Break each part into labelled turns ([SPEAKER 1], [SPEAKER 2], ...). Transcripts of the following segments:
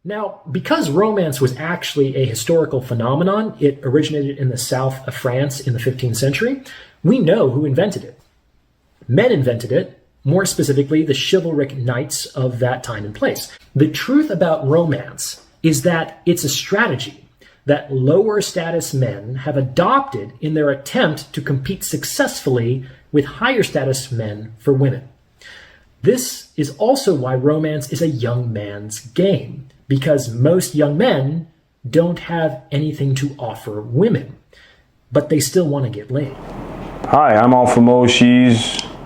[SPEAKER 1] Now, because romance was actually a historical phenomenon, it originated in the south of France in the 15th century, we know who invented it. Men invented it, more specifically the chivalric knights of that time and place. The truth about romance is that it's a strategy that lower status men have adopted in their attempt to compete successfully with higher status men for women. This is also why romance is a young man's game, because most young men don't have anything to offer women, but they still want to get laid.
[SPEAKER 2] Hi, I'm Alfa Mo, she's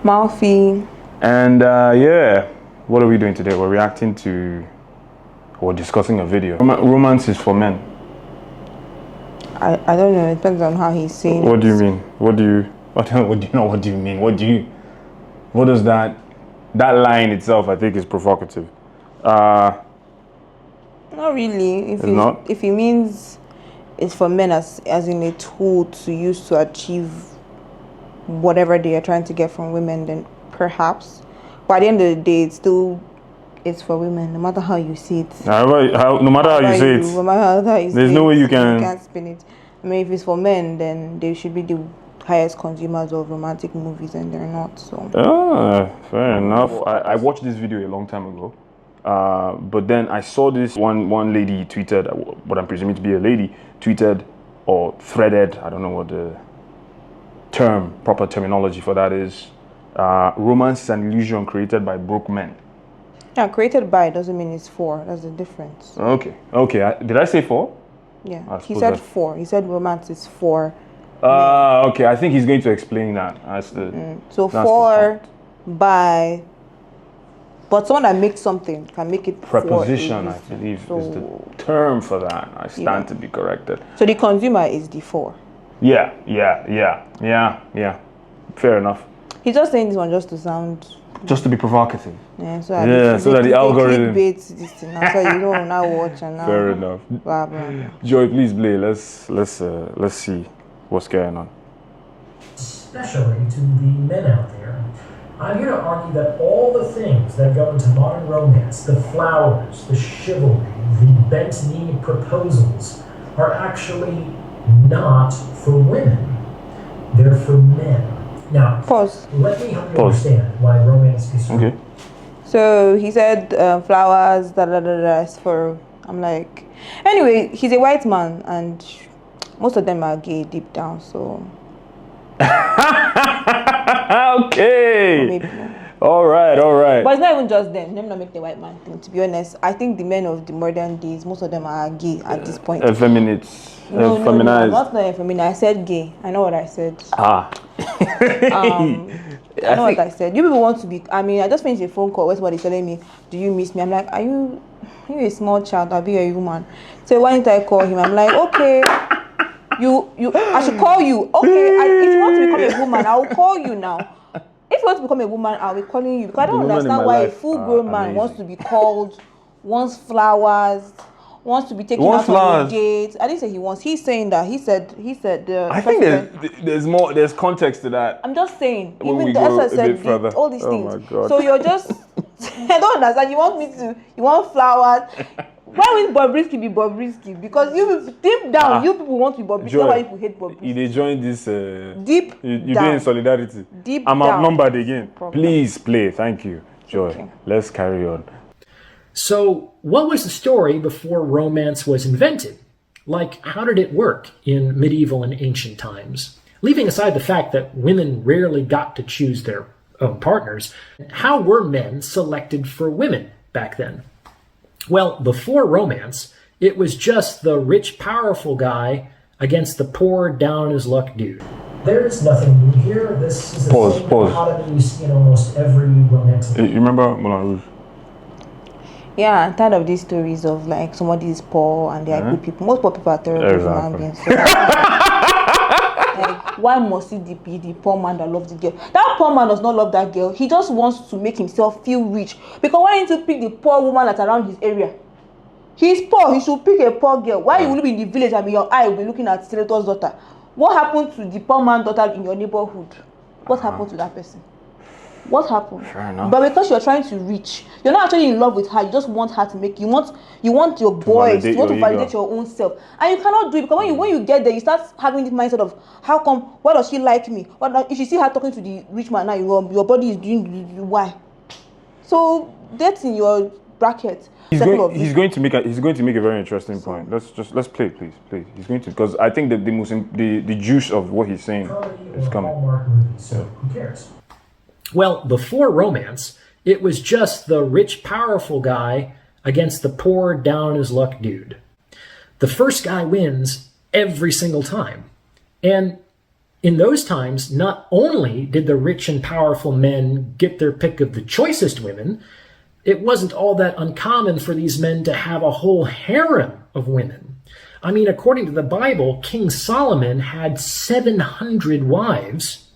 [SPEAKER 3] Malfië.
[SPEAKER 2] And yeah, what are we doing today? We're reacting to, or discussing a video. Romance is for men.
[SPEAKER 3] I don't know, it depends on how he's saying
[SPEAKER 2] What
[SPEAKER 3] it.
[SPEAKER 2] do you mean? What do you mean? What does that line itself, I think, is provocative.
[SPEAKER 3] Not really.
[SPEAKER 2] If
[SPEAKER 3] he means it's for men as in a tool to use to achieve whatever they are trying to get from women, then perhaps. But at the end of the day, it's for women, no matter how you see it.
[SPEAKER 2] No matter how you say it.
[SPEAKER 3] No matter how you say it.
[SPEAKER 2] There's no way you
[SPEAKER 3] can't spin it. I mean, if it's for men, then they should be the highest consumers of romantic movies, and they're not. So.
[SPEAKER 2] Fair enough. I watched this video a long time ago. But then I saw this one lady tweeted, what I'm presuming to be a lady, tweeted or threaded, I don't know what the proper terminology for that is. Romance is an illusion created by broke men.
[SPEAKER 3] Yeah, created by doesn't mean it's for. That's the difference.
[SPEAKER 2] Okay. Did I say for?
[SPEAKER 3] Yeah, he said for. He said romance is for.
[SPEAKER 2] Okay. I think he's going to explain that.
[SPEAKER 3] So for, by. But someone that makes something can make it
[SPEAKER 2] preposition, I believe, is the term for that. I stand to be corrected.
[SPEAKER 3] So the consumer is the for.
[SPEAKER 2] Yeah. Fair enough.
[SPEAKER 3] He's just saying this one just to sound.
[SPEAKER 2] Just to be provocative.
[SPEAKER 3] Yeah, so
[SPEAKER 2] that the algorithm.
[SPEAKER 3] This thing. Now, so you don't now watch and now.
[SPEAKER 2] Fair enough.
[SPEAKER 3] Blah, blah, blah.
[SPEAKER 2] Joy, please play. Let's see what's going on.
[SPEAKER 1] Especially to the men out there, I'm here to argue that all the things that go into modern romance, the flowers, the chivalry, the bent knee proposals, are actually not for women. They're for men. Now,
[SPEAKER 3] Pause.
[SPEAKER 1] Let me help you understand why romance is for
[SPEAKER 2] okay.
[SPEAKER 3] So he said flowers, is for. I'm like, anyway, he's a white man, and most of them are gay deep down. So.
[SPEAKER 2] Okay.
[SPEAKER 3] Maybe.
[SPEAKER 2] All right.
[SPEAKER 3] But it's not even just them. Let me not make the white man thing. To be honest, I think the men of the modern days, most of them are gay at this point.
[SPEAKER 2] Effeminates.
[SPEAKER 3] No,
[SPEAKER 2] feminized.
[SPEAKER 3] not effeminate. I said gay. I know what I said.
[SPEAKER 2] I know
[SPEAKER 3] what I said. You people want to be. I mean, I just finished a phone call where somebody telling me, "Do you miss me?" I'm like, "Are you a small child? I'll be a woman." So why didn't I call him? I'm like, "Okay, I should call you. Okay, if you want to become a woman, I will call you now. If you want to become a woman, I'll be calling you, because I don't understand why a full-grown man wants to be called, wants flowers, wants to be taken out on a date. I didn't say he wants. He's saying that. He said.
[SPEAKER 2] I think there's more. There's context to that.
[SPEAKER 3] I'm just saying.
[SPEAKER 2] When
[SPEAKER 3] Even
[SPEAKER 2] we
[SPEAKER 3] the
[SPEAKER 2] go
[SPEAKER 3] SSS
[SPEAKER 2] a bit further.
[SPEAKER 3] all these things.
[SPEAKER 2] My God.
[SPEAKER 3] So you're just. I don't understand. You want flowers. Why will Bobrisky be Bobrisky? Because you deep down, you people want to be Bobrisky. That's why people hate Bobrisky.
[SPEAKER 2] They join this.
[SPEAKER 3] Deep
[SPEAKER 2] you
[SPEAKER 3] down.
[SPEAKER 2] be in solidarity.
[SPEAKER 3] Deep
[SPEAKER 2] I'm
[SPEAKER 3] down.
[SPEAKER 2] outnumbered again.
[SPEAKER 3] Problem.
[SPEAKER 2] Please play. Thank you, Joy.
[SPEAKER 3] Okay.
[SPEAKER 2] Let's carry on.
[SPEAKER 1] So, what was the story before romance was invented? Like, how did it work in medieval and ancient times? Leaving aside the fact that women rarely got to choose their own partners, how were men selected for women back then? Well, before romance, it was just the rich, powerful guy against the poor, down-on-his-luck dude. There is nothing new here. This is a dichotomy you see in almost every romantic.
[SPEAKER 2] You remember Moulin Rouge?
[SPEAKER 3] Yeah, I'm tired of these stories of like somebody is poor and they are good people. Most poor people are terrible human beings. So, like, why must it be the poor man that loves the girl? That poor man does not love that girl. He just wants to make himself feel rich. Because why didn't you pick the poor woman that's around his area? He's poor. He should pick a poor girl. Why you will be in the village and your eye will be looking at senator's daughter? What happened to the poor man's daughter in your neighborhood? What happened to that person? What happened?
[SPEAKER 2] Fair enough.
[SPEAKER 3] But because you're trying to reach, you're not actually in love with her. You just want her to make. You want your boys. You want to validate your own self, and you cannot do it because when you get there, you start having this mindset of how come? Why does she like me? What if you see her talking to the rich man now? Your body is doing why? So that's in your bracket.
[SPEAKER 2] He's going to make a very interesting point. Let's play, please. He's going to, because I think that the juice of what he's saying is coming.
[SPEAKER 1] So who cares? Well, before romance, it was just the rich, powerful guy against the poor, down on his luck dude. The first guy wins every single time. And in those times, not only did the rich and powerful men get their pick of the choicest women, it wasn't all that uncommon for these men to have a whole harem of women. I mean, according to the Bible, King Solomon had 700 wives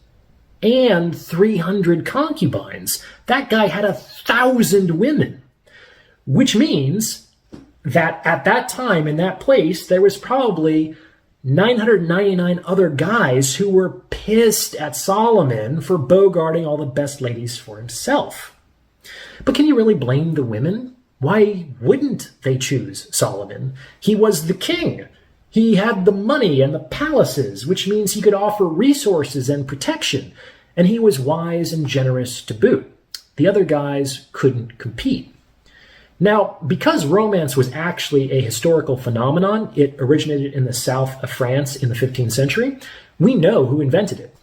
[SPEAKER 1] and 300 concubines. That guy had 1,000 women, which means that at that time in that place, there was probably 999 other guys who were pissed at Solomon for bogarting all the best ladies for himself. But can you really blame the women? Why wouldn't they choose Solomon? He was the king. He had the money and the palaces, which means he could offer resources and protection, and he was wise and generous to boot. The other guys couldn't compete. Now, because romance was actually a historical phenomenon, it originated in the south of France in the 15th century, we know who invented it.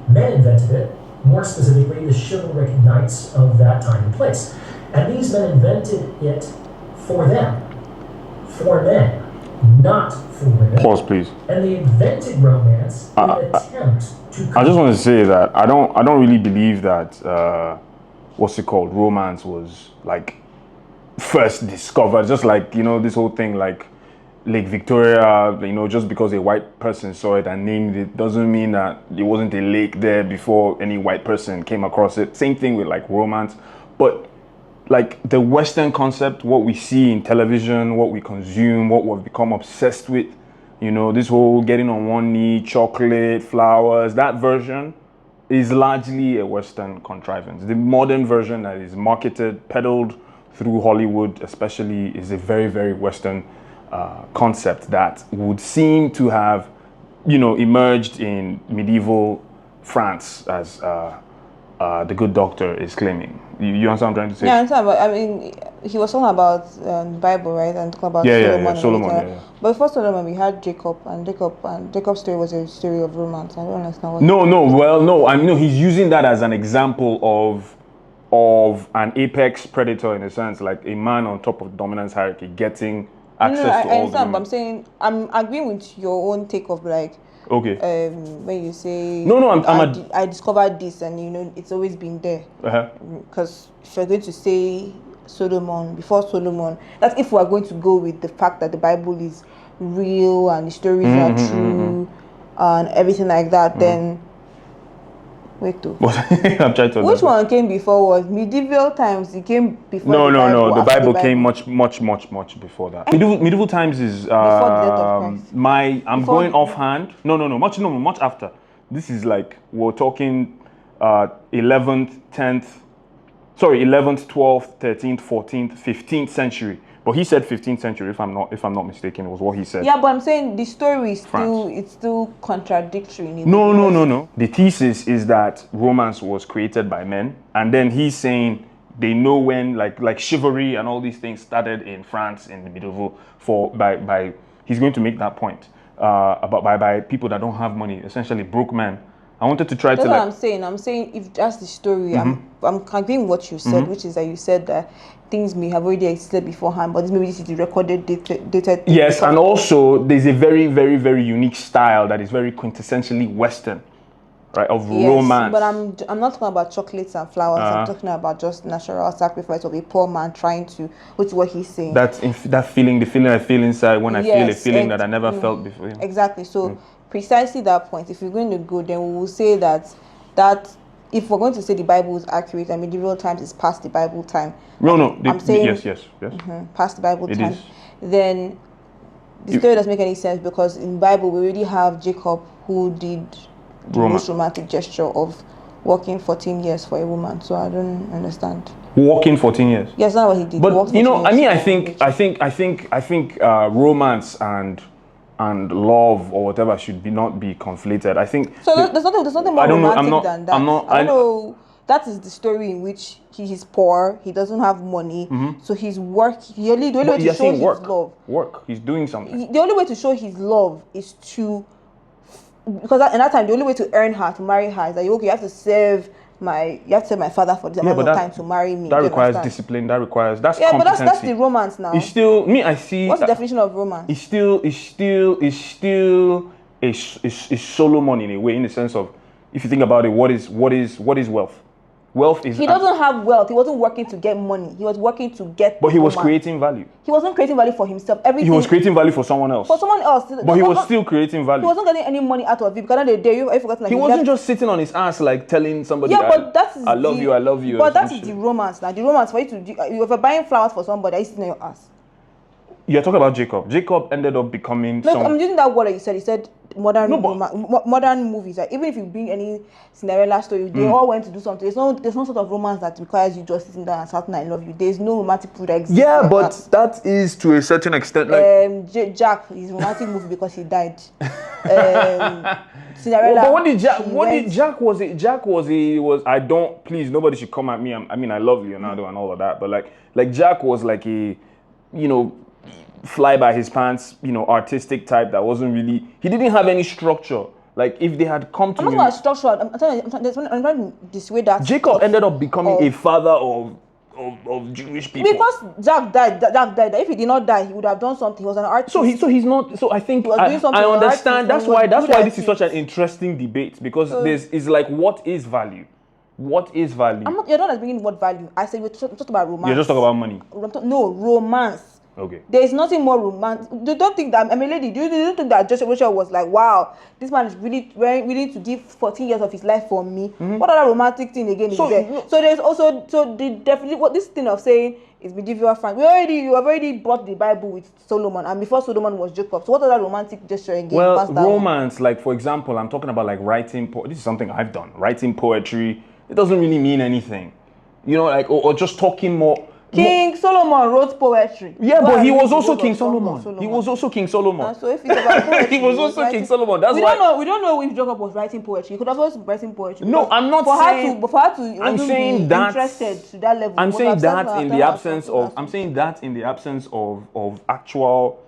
[SPEAKER 1] Men invented it, more specifically the chivalric knights of that time and place. And these men invented it for them, for men, not for women.
[SPEAKER 2] Pause, please.
[SPEAKER 1] And they invented romance in an attempt to...
[SPEAKER 2] I just want to say that I don't really believe that, romance was like first discovered, just like, this whole thing like Lake Victoria, just because a white person saw it and named it doesn't mean that it wasn't a lake there before any white person came across it. Same thing with like romance. But like the Western concept, what we see in television, what we consume, what we've become obsessed with, this whole getting on one knee, chocolate, flowers, that version is largely a Western contrivance. The modern version that is marketed, peddled through Hollywood especially, is a very, very Western concept that would seem to have, emerged in medieval France, as the good doctor is claiming. You understand what I'm trying to say?
[SPEAKER 3] Yeah, I understand, but I mean, he was talking about the Bible, right? And talking about Solomon.
[SPEAKER 2] Yeah.
[SPEAKER 3] But before Solomon, we had Jacob, and Jacob's story was a story of romance. I don't understand what.
[SPEAKER 2] No. I mean, he's using that as an example of an apex predator, in a sense, like a man on top of the dominance hierarchy getting access to all the women.
[SPEAKER 3] But I'm saying I'm agreeing with your own take of like.
[SPEAKER 2] Okay.
[SPEAKER 3] When you say I discovered this, and it's always been there. Because if you're going to say before Solomon, that's if we're going to go with the fact that the Bible is real and the stories are true and everything like that, then wait to.
[SPEAKER 2] I'm trying to.
[SPEAKER 3] Which one came before? Was medieval times? It came before.
[SPEAKER 2] No. The Bible came much before that. Medieval times is
[SPEAKER 3] before the death of Christ.
[SPEAKER 2] I'm going offhand. No, much after. This is like we're talking 11th, 12th, 13th, 14th, 15th century. But he said 15th century, if I'm not mistaken, was what he said.
[SPEAKER 3] Yeah, but I'm saying the story is still contradictory.
[SPEAKER 2] No. The thesis is that romance was created by men, and then he's saying they know when like chivalry and all these things started in France in the medieval by he's going to make that point about by people that don't have money, essentially broke men. I wanted to try
[SPEAKER 3] That's
[SPEAKER 2] to.
[SPEAKER 3] What I'm saying if that's the story, I'm agreeing what you said, which is that you said that things may have already existed beforehand, but maybe this is the recorded dated.
[SPEAKER 2] Yes, and also there's a very, very, very unique style that is very quintessentially Western, right? Of romance.
[SPEAKER 3] But I'm not talking about chocolates and flowers. I'm talking about just natural sacrifice of a poor man trying to, which is what he's saying.
[SPEAKER 2] That feeling, the feeling I feel inside when I feel a feeling that I never felt before. Yeah.
[SPEAKER 3] Exactly. So precisely that point. If we're going to go, then we will say that if we're going to say the Bible is accurate and medieval times is past the Bible time. I'm saying
[SPEAKER 2] yes.
[SPEAKER 3] Past the Bible
[SPEAKER 2] it
[SPEAKER 3] time.
[SPEAKER 2] Is.
[SPEAKER 3] Then the story doesn't make any sense because in the Bible we already have Jacob who did the most romantic gesture of working 14 years for a woman. So I don't understand.
[SPEAKER 2] Working 14 years.
[SPEAKER 3] Yes, that's what he did.
[SPEAKER 2] But you know, I mean, I think
[SPEAKER 3] think
[SPEAKER 2] romance and love or whatever should not be conflated. I think
[SPEAKER 3] so. There's nothing more
[SPEAKER 2] I don't know,
[SPEAKER 3] romantic than that. I don't know. That is the story in which he is poor. He doesn't have money, so he's work. The only way to show his love.
[SPEAKER 2] Work. He's doing something.
[SPEAKER 3] The only way to show his love is to, because in that time the only way to earn her, to marry her, is that you have to serve my father for this amount of time to marry me.
[SPEAKER 2] That requires discipline. That's competency.
[SPEAKER 3] But that's the romance now.
[SPEAKER 2] It's still me. I see.
[SPEAKER 3] What's the definition of romance?
[SPEAKER 2] It's still a Solomon in a way, in the sense of, if you think about it, what is wealth? Wealth is.
[SPEAKER 3] He doesn't have wealth. He wasn't working to get money. He was working to get.
[SPEAKER 2] But he was creating value.
[SPEAKER 3] He wasn't creating value for himself. Everything.
[SPEAKER 2] He was creating value for someone else.
[SPEAKER 3] For someone else.
[SPEAKER 2] But he was still creating value.
[SPEAKER 3] He wasn't getting any money out of it, because the day I forgot. Like,
[SPEAKER 2] he wasn't just sitting on his ass like telling somebody.
[SPEAKER 3] Yeah, but that is.
[SPEAKER 2] I love you.
[SPEAKER 3] But that is the romance. Now the romance for you to, if you're buying flowers for somebody, are you sitting on your ass?
[SPEAKER 2] You're talking about Jacob. Jacob ended up becoming.
[SPEAKER 3] No, I'm using that word that you said. He said modern movies. Like, even if you bring any Cinderella story, they all went to do something. There's no sort of romance that requires you just sitting there and shouting "I love you." There's no romantic food that exists.
[SPEAKER 2] Yeah, but that is to a certain extent. Like
[SPEAKER 3] Jack is a romantic movie because he died. Cinderella.
[SPEAKER 2] But what did Jack was I don't, please, nobody should come at me. I mean, I love Leonardo and all of that, but like Jack was like a, fly by his pants, artistic type that wasn't really, he didn't have any structure. Like, if they had come to
[SPEAKER 3] I'm not about structure. I'm trying to dissuade that.
[SPEAKER 2] Jacob ended up becoming a father of Jewish people.
[SPEAKER 3] Because Jack died. If he did not die, he would have done something. He was an artist.
[SPEAKER 2] So he's not. So I think I understand. That's why this is such an interesting debate, because it's like, what is value? What is value?
[SPEAKER 3] You're not bringing what value. I said we're talking about romance.
[SPEAKER 2] You're just talking about money.
[SPEAKER 3] No, romance.
[SPEAKER 2] Okay.
[SPEAKER 3] There is nothing more romantic. You don't think that, lady, do you think that Joshua Rachel was like, wow, this man is really willing to give 14 years of his life for me? What other romantic thing again is there? So there's also, definitely what this thing of saying is medieval France. You have already brought the Bible with Solomon, and before Solomon was Jacob. So what other romantic gesture again?
[SPEAKER 2] Well, romance, like, for example, I'm talking about like writing. This is something I've done. Writing poetry. It doesn't really mean anything, like, or just talking more.
[SPEAKER 3] King Solomon wrote poetry.
[SPEAKER 2] Yeah, but he was also King Solomon. He was also King Solomon.
[SPEAKER 3] So if it's about poetry,
[SPEAKER 2] he was also King Solomon. That's why
[SPEAKER 3] we don't know if Jacob was writing poetry. He could have also been writing poetry.
[SPEAKER 2] No, I'm not saying.
[SPEAKER 3] For her to
[SPEAKER 2] I'm saying that.
[SPEAKER 3] Interested to that level.
[SPEAKER 2] I'm saying that in the absence of. I'm saying that in the absence of actual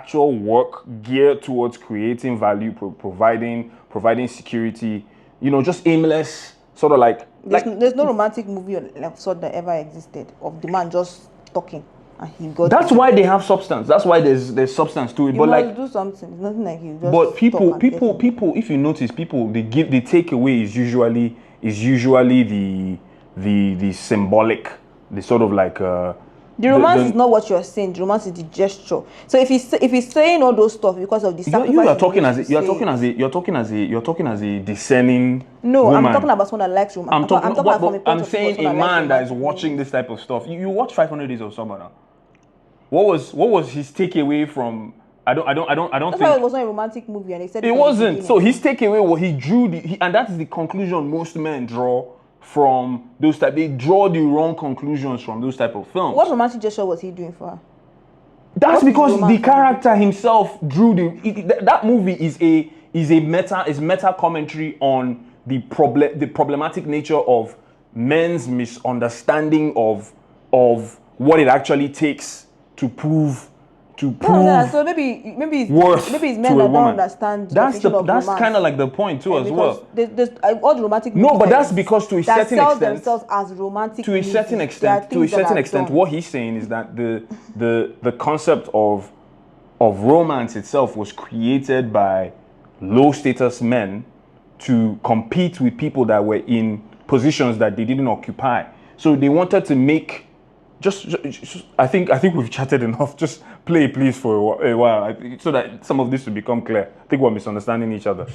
[SPEAKER 2] work geared towards creating value, providing security. Just aimless. Sort of like
[SPEAKER 3] there's no romantic movie of sort that ever existed of the man just talking and he got.
[SPEAKER 2] That's why they have substance. That's why there's substance to it.
[SPEAKER 3] You
[SPEAKER 2] but
[SPEAKER 3] must
[SPEAKER 2] like
[SPEAKER 3] do something. It's nothing like you just.
[SPEAKER 2] But people. If you notice, people the takeaway is usually the symbolic, the sort of like.
[SPEAKER 3] The romance is not what you're saying. The romance is the gesture. So if he's saying all those stuff because of the sacrifice,
[SPEAKER 2] you're talking as a discerning.
[SPEAKER 3] No,
[SPEAKER 2] woman.
[SPEAKER 3] I'm talking about someone that likes romance.
[SPEAKER 2] I'm saying a man that is watching this type of stuff. You watch 500 Days of Summer now. What was his takeaway from? I don't
[SPEAKER 3] That's
[SPEAKER 2] think
[SPEAKER 3] why it was not a romantic movie, and they said
[SPEAKER 2] it wasn't. So his takeaway, what he drew, and that is the conclusion most men draw from those type. They draw the wrong conclusions from those type of films.
[SPEAKER 3] What romantic gesture was he doing for her?
[SPEAKER 2] That's because the character himself drew that movie is meta commentary on the problematic nature of men's misunderstanding of what it actually takes to prove.
[SPEAKER 3] So maybe it's men that don't understand.
[SPEAKER 2] That's kind of like the point too, as well.
[SPEAKER 3] There's all the romantic.
[SPEAKER 2] No, but that's because to a certain extent,
[SPEAKER 3] themselves as romantic.
[SPEAKER 2] To a certain extent, what he's saying is that the concept of romance itself was created by low status men to compete with people that were in positions that they didn't occupy. So they wanted to make. Just I think we've chatted enough. Just play, please, for a while, so that some of this will become clear. I think we're misunderstanding each other.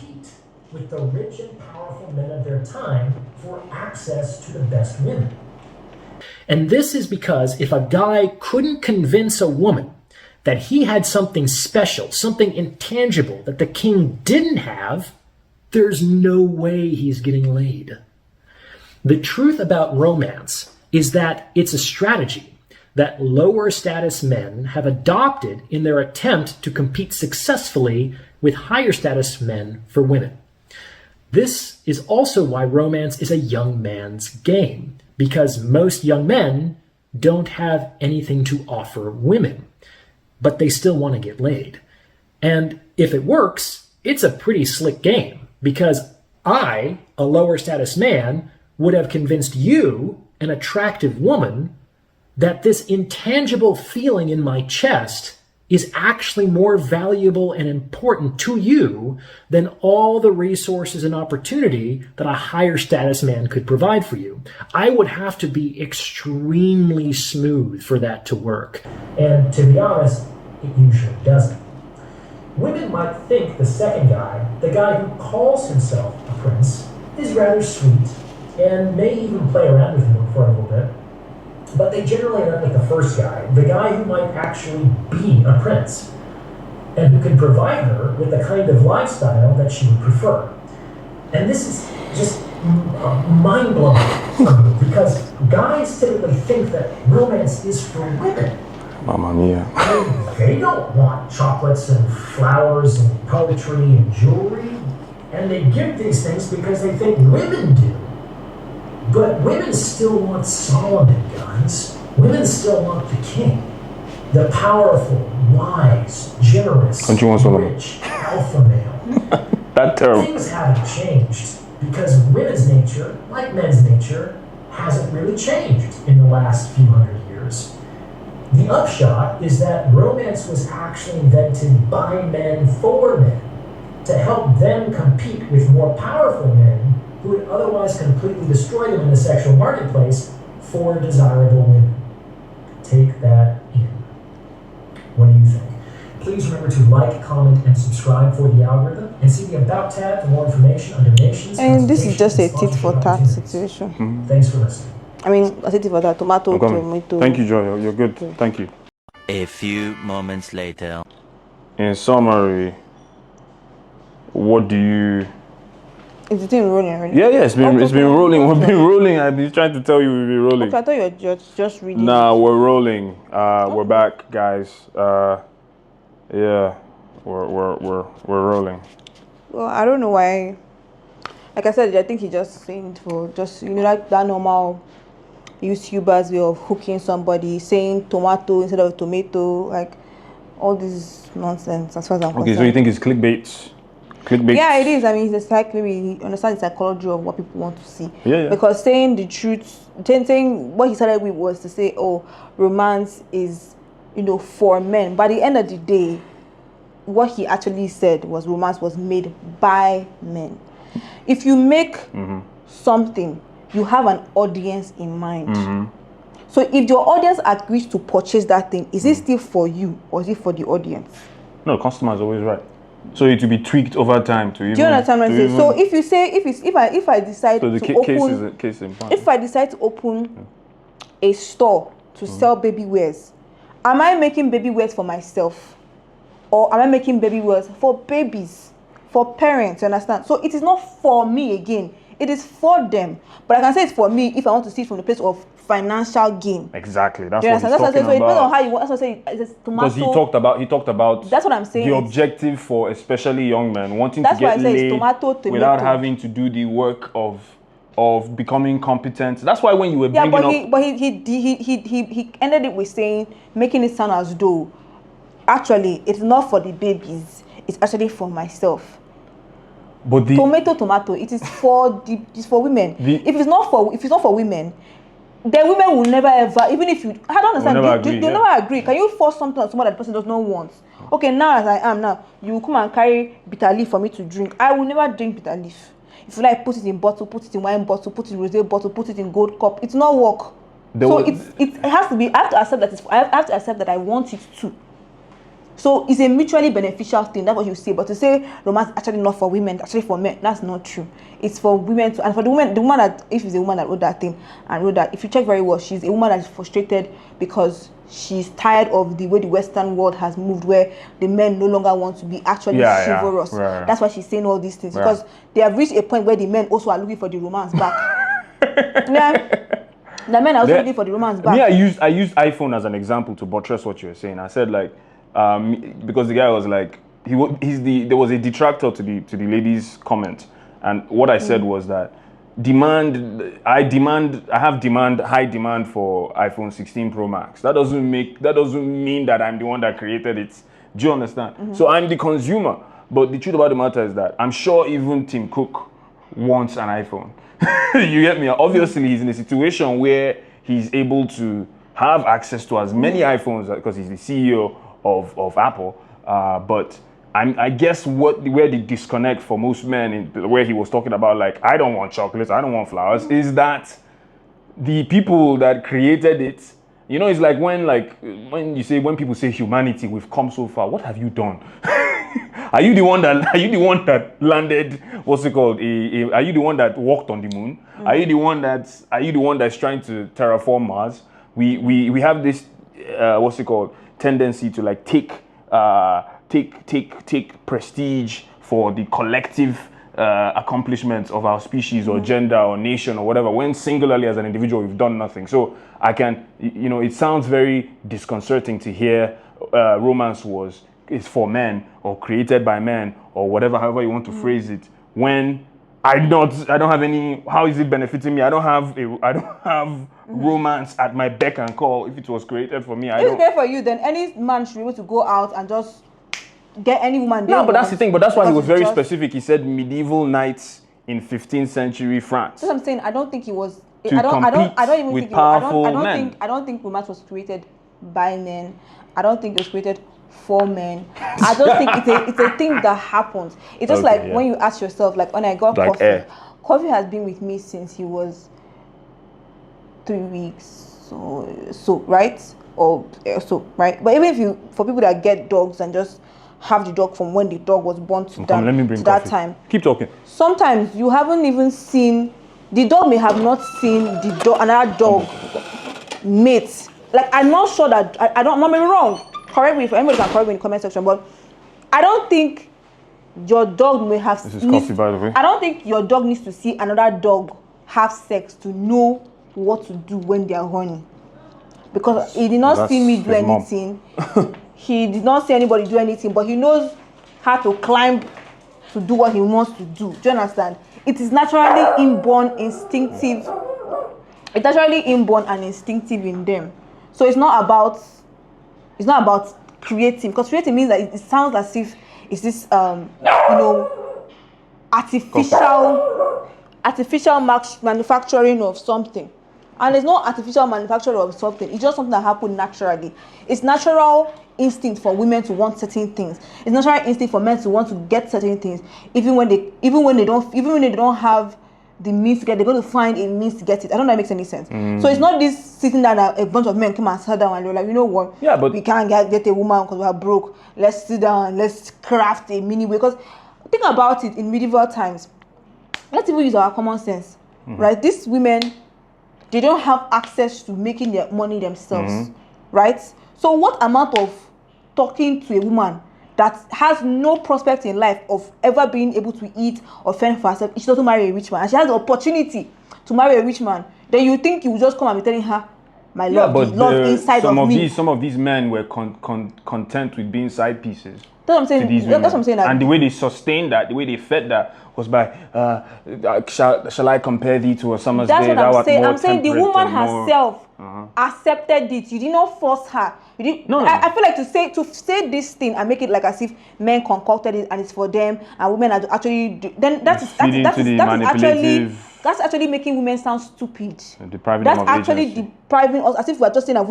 [SPEAKER 1] With the rich and powerful men of their time for access to the best women. And this is because if a guy couldn't convince a woman that he had something special, something intangible that the king didn't have, there's no way he's getting laid. The truth about romance is that it's a strategy that lower status men have adopted in their attempt to compete successfully with higher status men for women. This is also why romance is a young man's game, because most young men don't have anything to offer women, but they still want to get laid. And if it works, it's a pretty slick game, because I, a lower status man, would have convinced you, an attractive woman, that this intangible feeling in my chest is actually more valuable and important to you than all the resources and opportunity that a higher status man could provide for you. I would have to be extremely smooth for that to work. And to be honest, it usually doesn't. Women might think the second guy, the guy who calls himself a prince, is rather sweet and may even play around with him for a little bit. But they generally end up with the first guy, the guy who might actually be a prince, and who can provide her with the kind of lifestyle that she would prefer. And this is just mind-blowing for me, because guys typically think that romance is for women.
[SPEAKER 2] Mamma mia.
[SPEAKER 1] And they don't want chocolates and flowers and poetry and jewelry, and they give these things because they think women do. But women still want Solomon, guys. Women still want the king. The powerful, wise, generous, rich, alpha male.
[SPEAKER 2] That term.
[SPEAKER 1] Things haven't changed because women's nature, like men's nature, hasn't really changed in the last few hundred years. The upshot is that romance was actually invented by men for men to help them compete with more powerful men who would otherwise completely destroy them in the sexual marketplace for desirable women. Take that in. What do you think? Please remember to like, comment, and subscribe for the algorithm, and see the About tab for more information on donations.
[SPEAKER 3] And this is just a tit for tat situation.
[SPEAKER 2] Mm-hmm.
[SPEAKER 1] Thanks for listening.
[SPEAKER 3] I mean, a tit for tat, tomato.
[SPEAKER 2] Thank you, Joy. You're good. Thank you.
[SPEAKER 4] A few moments later.
[SPEAKER 2] In summary, what do you...
[SPEAKER 3] Is the thing rolling already?
[SPEAKER 2] Yeah, it's been rolling. We've been rolling. I've been trying to tell you we've been rolling.
[SPEAKER 3] Okay, I thought you were just reading.
[SPEAKER 2] Nah, we're rolling. We're back, guys. Yeah, we're rolling.
[SPEAKER 3] Well, I don't know why. Like I said, I think he just saying for just like that normal YouTubers way of hooking somebody, saying tomato instead of tomato, like all this nonsense as far as I'm concerned.
[SPEAKER 2] Okay, so you think it's clickbait?
[SPEAKER 3] Yeah, it is. I mean, it's like maybe he understands the psychology of what people want to see.
[SPEAKER 2] Yeah.
[SPEAKER 3] Because saying the truth, saying what he started with was to say, oh, romance is, for men. By the end of the day, what he actually said was romance was made by men. If you make something, you have an audience in mind. So if your audience agrees to purchase that thing, is it still for you or is it for the audience?
[SPEAKER 2] No, the customer is always right. So it will be tweaked over time to even.
[SPEAKER 3] Do you understand what I'm saying? So if you say if I decide
[SPEAKER 2] so the
[SPEAKER 3] to open
[SPEAKER 2] case in point.
[SPEAKER 3] if I decide to open a store to sell baby wears, am I making baby wears for myself, or am I making baby wears for babies, for parents? You understand? So it is not for me again. It is for them. But I can say it's for me if I want to see it from the place of financial gain.
[SPEAKER 2] Exactly. That's
[SPEAKER 3] what
[SPEAKER 2] he's talking about.
[SPEAKER 3] So it depends on how you want. That's what I say. It's tomato.
[SPEAKER 2] Because he talked about.
[SPEAKER 3] That's what I'm saying.
[SPEAKER 2] The objective for especially young men wanting to
[SPEAKER 3] That's why
[SPEAKER 2] get
[SPEAKER 3] I say it's
[SPEAKER 2] laid
[SPEAKER 3] tomato.
[SPEAKER 2] without having to do the work of becoming competent. That's why when you were bringing up.
[SPEAKER 3] He ended it with saying, making it sound as though actually it's not for the babies. It's actually for myself.
[SPEAKER 2] But the
[SPEAKER 3] tomato. It is for women. If it's not for women, then women will never ever. Even if you, I don't understand. They'll never agree. Can you force something on someone that the person does not want? Okay, now as I am now, you will come and carry bitter leaf for me to drink. I will never drink bitter leaf. If you like, put it in bottle, put it in wine bottle, put it in rosé bottle, put it in gold cup. It's not work. It has to be. I have to accept that. I have to accept that I want it too. So it's a mutually beneficial thing. That's what you say. But to say romance actually not for women, actually for men, that's not true. It's for women too. And for the woman that, if it's a woman that wrote that thing and wrote that, if you check very well, she's a woman that is frustrated because she's tired of the way the Western world has moved, where the men no longer want to be actually chivalrous.
[SPEAKER 2] Right.
[SPEAKER 3] That's why she's saying all these things,
[SPEAKER 2] Right.
[SPEAKER 3] because they have reached a point where the men also are looking for the romance back. The men are also looking for the romance back.
[SPEAKER 2] Me, I used iPhone as an example to buttress what you were saying. I said like, because the guy was like, there was a detractor to the lady's comment, and what I said was that I have high demand for iPhone 16 Pro Max. That doesn't mean that I'm the one that created it. Do you understand? So I'm the consumer. But the truth about the matter is that I'm sure even Tim Cook wants an iPhone. You get me? Obviously, he's in a situation where he's able to have access to as many iPhones because he's the CEO of Apple. But I guess where the disconnect for most men, where he was talking about like, I don't want chocolates, I don't want flowers, is that the people that created it, you know, it's like when people say humanity, we've come so far. What have you done? Are you the one that landed? What's it called? Are you the one that walked on the moon? Are you the one that's trying to terraform Mars? We have this what's it called? Tendency to like take prestige for the collective accomplishments of our species or gender or nation or whatever, when singularly as an individual we've done nothing. So it sounds very disconcerting to hear romance is for men or created by men or whatever, however you want to phrase it, when I don't have any. How is it benefiting me? I don't have romance at my beck and call. If it was created for me,
[SPEAKER 3] if it's made for you, then any man should be able to go out and just get any woman.
[SPEAKER 2] No, but that's the thing. But that's why he was very specific. He said medieval knights in 15th century France.
[SPEAKER 3] That's what I'm saying. I don't think he was.
[SPEAKER 2] I
[SPEAKER 3] don't think romance was created by men. I don't think it was created for men. I don't think it's a thing that happens. It's just when you ask yourself, like when I got coffee. Coffee has been with me since he was 3 weeks. So right? Right? But even for people that get dogs and just have the dog from when the dog was born to that time.
[SPEAKER 2] Keep talking.
[SPEAKER 3] Sometimes you haven't even seen, the dog may have not seen another dog mate. Like, I'm not sure that, I'm not maybe wrong. Correct me if anybody can correct me in the comment section, but I don't think your dog may have.
[SPEAKER 2] This is coffee, by the way.
[SPEAKER 3] I don't think your dog needs to see another dog have sex to know what to do when they are horny. Because he did not see me do anything. He did not see anybody do anything, but he knows how to climb to do what he wants to do. Do you understand? It is naturally inborn, instinctive. It's naturally inborn and instinctive in them. So it's not about creating, because creating means that it sounds as if it's this artificial manufacturing of something. And there's no artificial manufacturing of something. It's just something that happened naturally. It's natural instinct for women to want certain things. It's natural instinct for men to want to get certain things. Even when they don't have the means to get, they're going to find a means to get it. I don't know if that makes any sense. So it's not this sitting down that a bunch of men come and sit down and they're like, you know what?
[SPEAKER 2] Yeah, but
[SPEAKER 3] we can't get a woman because we are broke. Let's sit down and let's craft a mini way. Because think about it, in medieval times, let's even use our common sense, right? These women, they don't have access to making their money themselves, right? So what amount of talking to a woman that has no prospect in life of ever being able to eat or fend for herself, if she doesn't marry a rich man, and she has the opportunity to marry a rich man, then you think you will just come and be telling her, my love, the love inside of me.
[SPEAKER 2] Some of these men were content with being side pieces.
[SPEAKER 3] That's what I'm saying. That's what I'm saying.
[SPEAKER 2] And the way they sustained that, the way they fed that, was by shall I compare thee to a summer's day?
[SPEAKER 3] That's what I'm saying. I'm saying the woman herself accepted it. You did not force her. You did.
[SPEAKER 2] No.
[SPEAKER 3] I feel like to say this thing and make it like as if men concocted it and it's for them and women are actually. Then that's actually making women sound stupid.
[SPEAKER 2] Depriving
[SPEAKER 3] that's
[SPEAKER 2] them of
[SPEAKER 3] actually
[SPEAKER 2] agency.
[SPEAKER 3] Depriving us, as if we're just saying that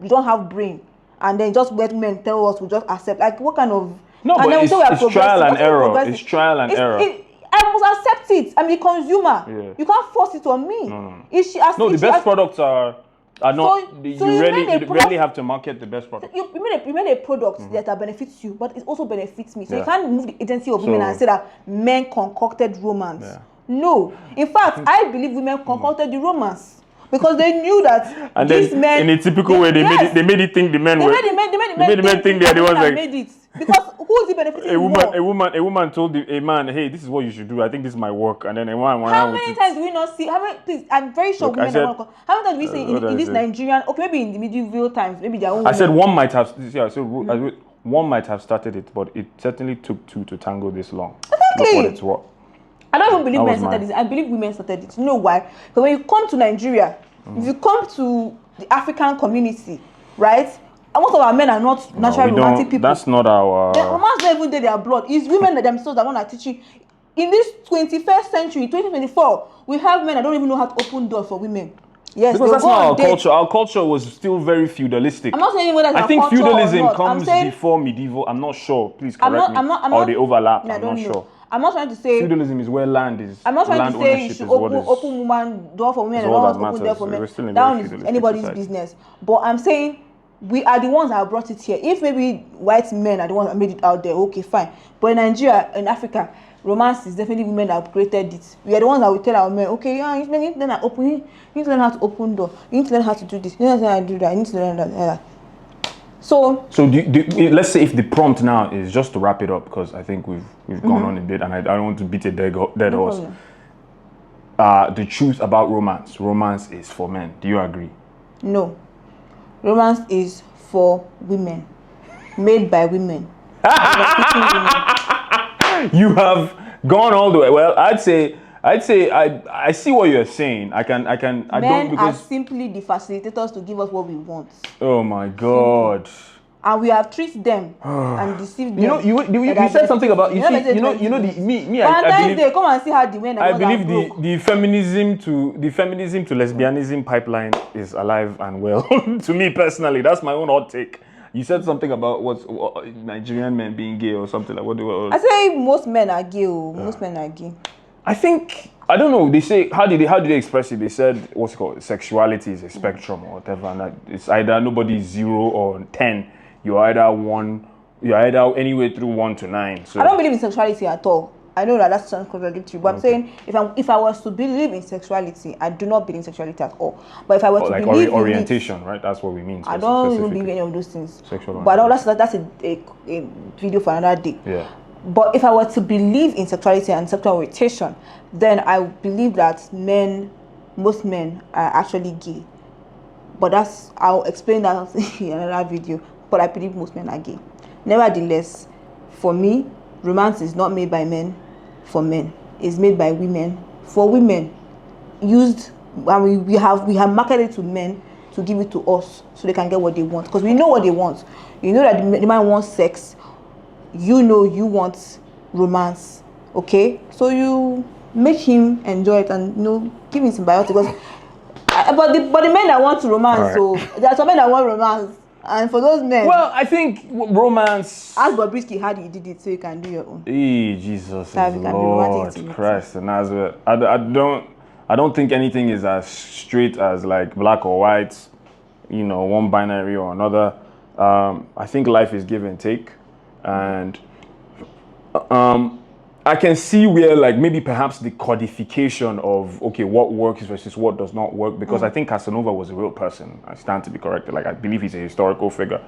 [SPEAKER 3] we don't have brain, and then just let men tell us we just accept. Like, what kind of?
[SPEAKER 2] No,
[SPEAKER 3] and
[SPEAKER 2] but it's trial and error. It's trial and error.
[SPEAKER 3] I must accept it. I'm the consumer.
[SPEAKER 2] Yeah.
[SPEAKER 3] You can't force it on me.
[SPEAKER 2] No.
[SPEAKER 3] The
[SPEAKER 2] best products are not.
[SPEAKER 3] So
[SPEAKER 2] you really have to market the best product.
[SPEAKER 3] You made a product that benefits you, but it also benefits me. So you can't move the agency of women and say that men concocted romance.
[SPEAKER 2] Yeah.
[SPEAKER 3] No. In fact, I believe women concocted the romance. because they knew that
[SPEAKER 2] And
[SPEAKER 3] these
[SPEAKER 2] then,
[SPEAKER 3] men,
[SPEAKER 2] in a typical way, they made it think the men
[SPEAKER 3] they
[SPEAKER 2] were.
[SPEAKER 3] made the men
[SPEAKER 2] think they're the ones that
[SPEAKER 3] made it, because who is it benefiting more?
[SPEAKER 2] A woman told a man, hey, this is what you should do. I think this is my work. And then a man went
[SPEAKER 3] How
[SPEAKER 2] on with
[SPEAKER 3] many
[SPEAKER 2] it.
[SPEAKER 3] times do we not see? How many? Please, I'm very sure
[SPEAKER 2] Look,
[SPEAKER 3] women
[SPEAKER 2] I said-
[SPEAKER 3] are one. How many times do we see
[SPEAKER 2] what
[SPEAKER 3] in
[SPEAKER 2] I
[SPEAKER 3] this
[SPEAKER 2] said.
[SPEAKER 3] Nigerian? Okay, maybe in the medieval times, maybe their own.
[SPEAKER 2] I said one might have. Yeah, so
[SPEAKER 3] Mm-hmm.
[SPEAKER 2] I wrote, one might have started it, but it certainly took two to tango this long.
[SPEAKER 3] Exactly.
[SPEAKER 2] Look what it's worth.
[SPEAKER 3] I don't even believe
[SPEAKER 2] That
[SPEAKER 3] men
[SPEAKER 2] was
[SPEAKER 3] started
[SPEAKER 2] mine.
[SPEAKER 3] this. I believe women started it. You know why? Because when you come to Nigeria, if you come to the African community, right? And most of our men are not natural
[SPEAKER 2] We
[SPEAKER 3] romantic
[SPEAKER 2] don't.
[SPEAKER 3] people.
[SPEAKER 2] That's not our.
[SPEAKER 3] The romance not even their blood. It's women that themselves that want to teach you. In this 21st century, 2024, we have men that don't even know how to open doors for women. Yes,
[SPEAKER 2] Because
[SPEAKER 3] they'll
[SPEAKER 2] that's
[SPEAKER 3] go
[SPEAKER 2] not
[SPEAKER 3] on
[SPEAKER 2] our
[SPEAKER 3] dates.
[SPEAKER 2] culture. Our culture was still very feudalistic.
[SPEAKER 3] I'm not saying whether it's
[SPEAKER 2] I
[SPEAKER 3] our
[SPEAKER 2] think
[SPEAKER 3] culture
[SPEAKER 2] feudalism
[SPEAKER 3] or not.
[SPEAKER 2] comes
[SPEAKER 3] I'm saying,
[SPEAKER 2] before medieval. I'm not sure. Please
[SPEAKER 3] I'm
[SPEAKER 2] correct
[SPEAKER 3] not,
[SPEAKER 2] me. Or they overlap.
[SPEAKER 3] I
[SPEAKER 2] I'm
[SPEAKER 3] don't
[SPEAKER 2] not
[SPEAKER 3] know.
[SPEAKER 2] sure.
[SPEAKER 3] I'm not trying to say.
[SPEAKER 2] Feudalism is where land is.
[SPEAKER 3] I'm not trying
[SPEAKER 2] land
[SPEAKER 3] to say you
[SPEAKER 2] ownership
[SPEAKER 3] should
[SPEAKER 2] is what
[SPEAKER 3] open woman door for women
[SPEAKER 2] is
[SPEAKER 3] and
[SPEAKER 2] all
[SPEAKER 3] not
[SPEAKER 2] that
[SPEAKER 3] open door
[SPEAKER 2] matters.
[SPEAKER 3] for
[SPEAKER 2] We're
[SPEAKER 3] men.
[SPEAKER 2] still in a
[SPEAKER 3] That
[SPEAKER 2] very
[SPEAKER 3] one is
[SPEAKER 2] feudalistic
[SPEAKER 3] anybody's
[SPEAKER 2] society.
[SPEAKER 3] business. But I'm saying we are the ones that have brought it here. If maybe white men are the ones that made it out there, okay, fine. But in Nigeria, in Africa, romance is definitely women that have created it. We are the ones that will tell our men, okay, yeah, you need to learn how to open. You need to learn how to open door. You need to learn how to do this. You need to learn how to do that. You need to learn that. So
[SPEAKER 2] let's say if the prompt now is just to wrap it up, because I think we've gone on a bit, and I don't want to beat a dead horse. The truth about romance is for men. Do you agree?
[SPEAKER 3] no, romance is for women, made by women.
[SPEAKER 2] You have gone all the way. Well, I'd say I see what you're saying. I don't
[SPEAKER 3] Men are
[SPEAKER 2] because
[SPEAKER 3] simply the facilitators to give us what we want,
[SPEAKER 2] oh my god.
[SPEAKER 3] and we have treated them and deceived them.
[SPEAKER 2] You said something about I
[SPEAKER 3] Valentine's Day, come and see how the men are.
[SPEAKER 2] I believe the feminism to lesbianism pipeline is alive and well. To me personally, that's my own hot take. You said something about what Nigerian men being gay or something like what?
[SPEAKER 3] I say most men are gay. Most men are gay.
[SPEAKER 2] I think I don't know. They say how did they express it? They said what's it called? Sexuality is a spectrum or whatever, and that it's either nobody is 0 or 10. You're either 1. You're either anywhere through 1 to 9. So
[SPEAKER 3] I don't believe in sexuality at all. I know that sounds contradictory, but I'm saying if I was to believe in sexuality, I do not believe in sexuality at all. But if I were to
[SPEAKER 2] like
[SPEAKER 3] believe
[SPEAKER 2] orientation,
[SPEAKER 3] in it,
[SPEAKER 2] right? That's what we mean.
[SPEAKER 3] I don't even
[SPEAKER 2] specifically.
[SPEAKER 3] believe in any of those things.
[SPEAKER 2] Sexual
[SPEAKER 3] But that's a video for another day.
[SPEAKER 2] Yeah.
[SPEAKER 3] But if I were to believe in sexuality and sexual orientation, then I believe that most men are actually gay. But I'll explain that in another video. But I believe most men are gay. Nevertheless, for me, romance is not made by men for men. It's made by women for women. And we have marketed to men to give it to us so they can get what they want. Because we know what they want. You know that the man wants sex. You know you want romance. Okay? So you make him enjoy it and give him symbiotic. Because but the men that want romance,
[SPEAKER 2] right.
[SPEAKER 3] So there are some men that want romance. And for those men,
[SPEAKER 2] well, I think romance.
[SPEAKER 3] Ask Bobrisky how he did it, so you can do your own.
[SPEAKER 2] Hey, Jesus,
[SPEAKER 3] That we can be
[SPEAKER 2] Lord
[SPEAKER 3] romantic
[SPEAKER 2] Christ, and as well, I don't think anything is as straight as like black or white, one binary or another. I think life is give and take, and I can see where like maybe perhaps the codification of what works versus what does not work, because I think Casanova was a real person. I stand to be corrected. Like I believe he's a historical figure.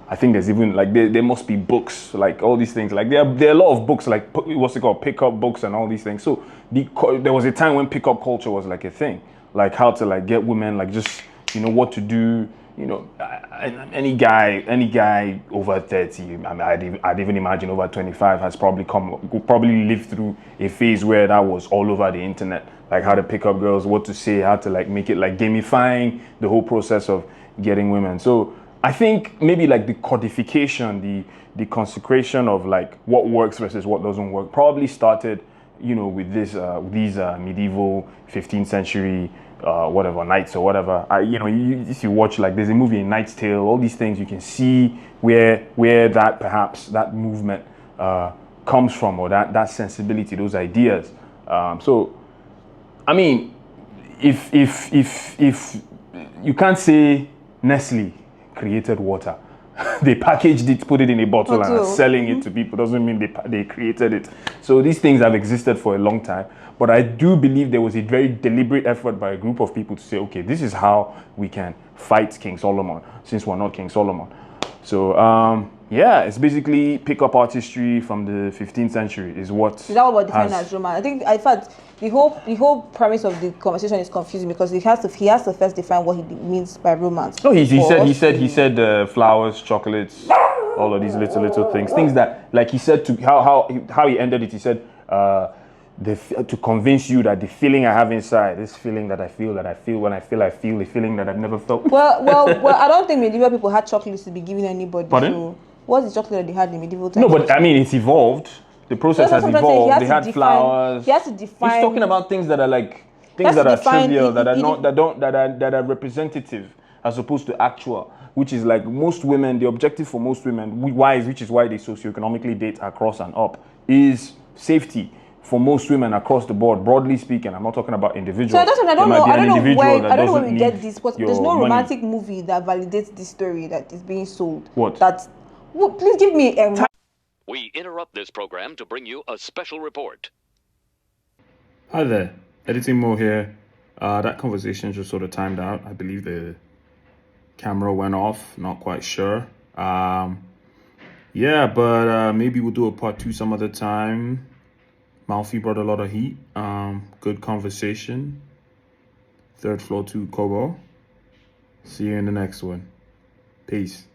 [SPEAKER 2] I think there's even like there must be books, like all these things. Like there are a lot of books, like what's it called, pickup books and all these things. So there was a time when pickup culture was like a thing, like how to like get women, like just what to do. Any guy over 30, I mean, I'd even imagine over 25 has probably lived through a phase where that was all over the internet, like how to pick up girls, what to say, how to like make it like gamifying the whole process of getting women. So I think maybe like the codification, the consecration of like what works versus what doesn't work probably started, with these medieval 15th century whatever knights or whatever. If you watch, like there's a movie, A Knight's Tale, all these things, you can see where that perhaps that movement comes from, or that sensibility, those ideas. So I mean, if you can't say Nestle created water, they packaged it, put it in a bottle, and are
[SPEAKER 3] Bottle.
[SPEAKER 2] selling it to people. Doesn't mean they created it. So these things have existed for a long time. But I do believe there was a very deliberate effort by a group of people to say, okay, this is how we can fight King Solomon, since we're not King Solomon. So yeah, it's basically pick up art history from the 15th century is what.
[SPEAKER 3] Is that what defined as romance? I think, in fact, the whole premise of the conversation is confusing because he has to first define what he means by romance.
[SPEAKER 2] No, he said flowers, chocolates, all of these little things that, like he said, to how he ended it. He said to convince you that the feeling I have inside, this feeling that I feel when I feel a feeling that I've never felt.
[SPEAKER 3] Well, I don't think medieval people had chocolates to be giving anybody.
[SPEAKER 2] Pardon?
[SPEAKER 3] So what's the chocolate that they had in medieval times?
[SPEAKER 2] No, but I mean, it's evolved. The process has evolved. They had flowers.
[SPEAKER 3] He has to define.
[SPEAKER 2] He's talking about things that are like things that are trivial, that are representative as opposed to actual. Which is like most women, the objective for most women, which is why they socioeconomically date across and up, is safety for most women across the board. Broadly speaking, I'm not talking about individuals.
[SPEAKER 3] So I don't know where we get this. But there's no romantic movie that validates this story that is being sold.
[SPEAKER 2] What?
[SPEAKER 3] Please give me a.
[SPEAKER 5] We interrupt this program to bring you a special report.
[SPEAKER 2] Hi there, Editing Mo here. That conversation just sort of timed out. I believe the camera went off, not quite sure. Yeah, but maybe we'll do a part 2 some other time. Malfië brought a lot of heat. Good conversation. Third floor to Kobo. See you in the next one. Peace.